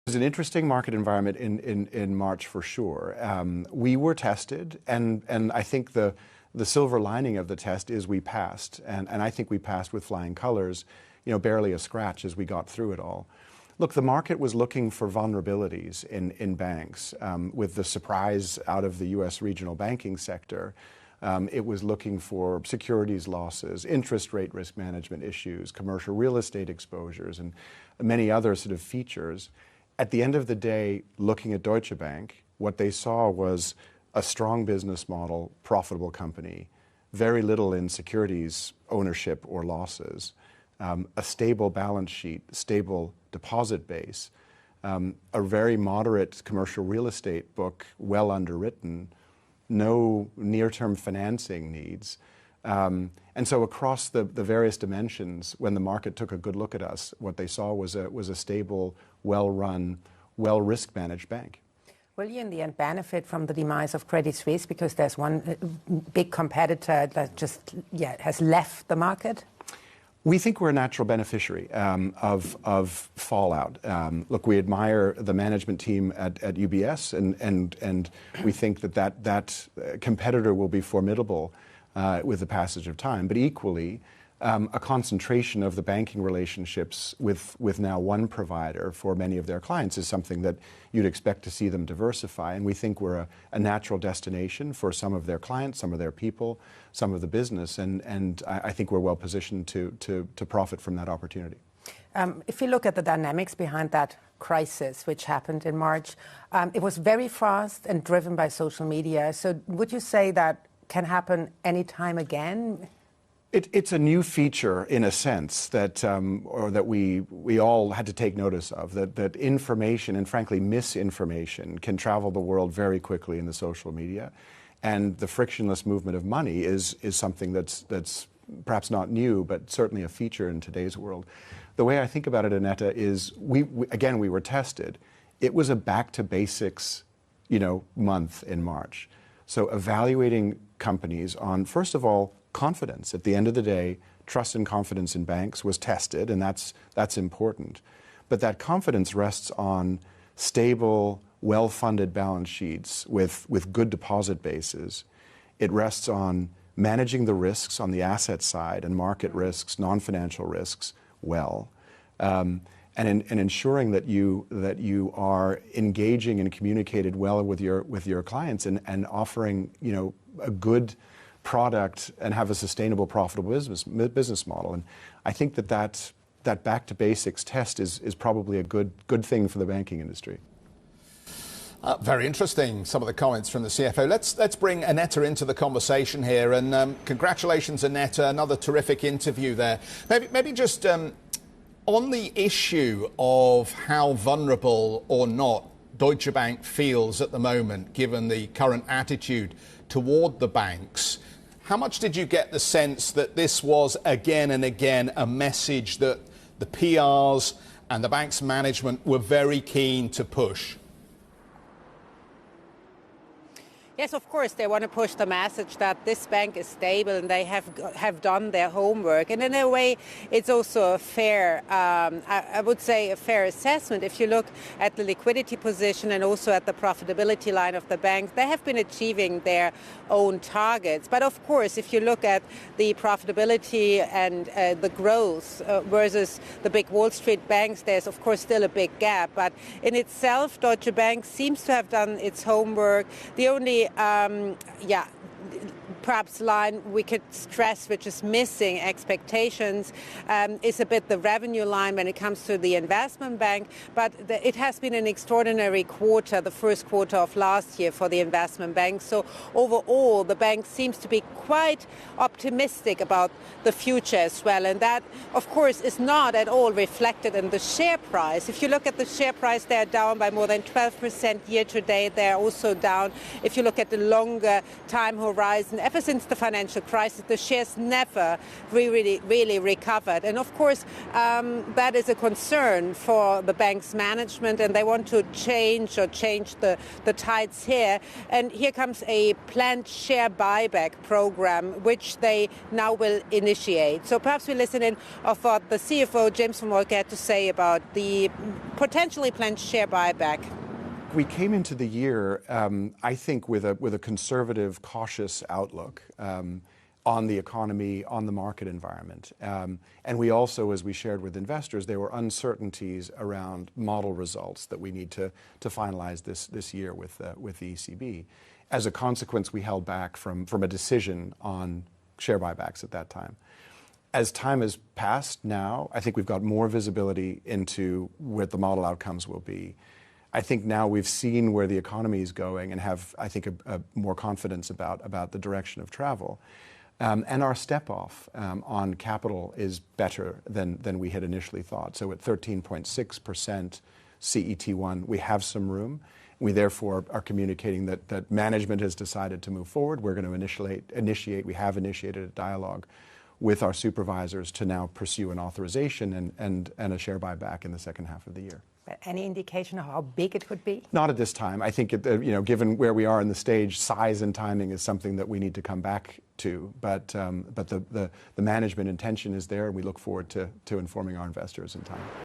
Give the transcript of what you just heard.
was an interesting market environment in March for sure. We were tested, and I think the silver lining of the test is we passed, and I think we passed with flying colors, barely a scratch as we got through it all. Look, the market was looking for vulnerabilities in banks. With the surprise out of the U.S. regional banking sector, it was looking for securities losses, interest rate risk management issues, commercial real estate exposures, and many other sort of features. At the end of the day, looking at Deutsche Bank, what they saw was a strong business model, profitable company, very little in securities ownership or losses, a stable balance sheet, stable deposit base, a very moderate commercial real estate book, well underwritten, no near-term financing needs. And so across the various dimensions, when the market took a good look at us, what they saw was a stable, well-run, well-risk-managed bank. Will you in the end benefit from the demise of Credit Suisse because there's one big competitor that just has left the market? We think we're a natural beneficiary of fallout. Look, we admire the management team at UBS, and we think that competitor will be formidable with the passage of time. But equally, a concentration of the banking relationships with now one provider for many of their clients is something that you'd expect to see them diversify. And we think we're a natural destination for some of their clients, some of their people, some of the business. And I think we're well positioned to profit from that opportunity. If you look at the dynamics behind that crisis, which happened in March, it was very fast and driven by social media. So would you say that can happen anytime again? It's a new feature, in a sense, that we all had to take notice of, that information and, frankly, misinformation can travel the world very quickly in the social media. And the frictionless movement of money is something that's perhaps not new, but certainly a feature in today's world. The way I think about it, Annette, is we were tested. It was a back-to-basics, month in March. So evaluating companies on, first of all, confidence. At the end of the day, trust and confidence in banks was tested, and that's important. But that confidence rests on stable, well-funded balance sheets with good deposit bases. It rests on managing the risks on the asset side and market risks, non-financial risks, well, and ensuring that you are engaging and communicated well with your clients and offering a good product and have a sustainable, profitable business model. And I think that back to basics test is probably a good thing for the banking industry. Very interesting, some of the comments from the CFO. Let's bring Annette into the conversation here. And congratulations, Annette, another terrific interview there. Maybe just on the issue of how vulnerable or not Deutsche Bank feels at the moment, given the current attitude toward the banks. How much did you get the sense that this was again and again a message that the PRs and the bank's management were very keen to push? Yes, of course, they want to push the message that this bank is stable and they have done their homework. And in a way, it's also a fair, I would say, a fair assessment. If you look at the liquidity position and also at the profitability line of the bank, they have been achieving their own targets. But of course, if you look at the profitability and the growth versus the big Wall Street banks, there's of course still a big gap. But in itself, Deutsche Bank seems to have done its homework. The only perhaps line we could stress, which is missing expectations, is a bit the revenue line when it comes to the investment bank. But it has been an extraordinary quarter, the first quarter of last year for the investment bank. So overall, the bank seems to be quite optimistic about the future as well. And that, of course, is not at all reflected in the share price. If you look at the share price, they're down by more than 12% year to date. They're also down if you look at the longer time horizon. Ever ever since the financial crisis, the shares never really recovered. And of course, that is a concern for the bank's management, and they want to change the tides here. And here comes a planned share buyback program, which they now will initiate. So perhaps we listen in of what the CFO, James Moltke, had to say about the potentially planned share buyback. We came into the year, I think, with a conservative, cautious outlook on the economy, on the market environment. And we also, as we shared with investors, there were uncertainties around model results that we need to finalize this year with the ECB. As a consequence, we held back from a decision on share buybacks at that time. As time has passed now, I think we've got more visibility into what the model outcomes will be. I think now we've seen where the economy is going and have, I think, a more confidence about the direction of travel. And our step-off on capital is better than we had initially thought. So at 13.6% CET1, we have some room. We therefore are communicating that management has decided to move forward. We're going to we have initiated a dialogue with our supervisors to now pursue an authorization and a share buyback in the second half of the year. Any indication of how big it would be? Not at this time. I think, given where we are in the stage, size and timing is something that we need to come back to. But the management intention is there, and we look forward to informing our investors in time.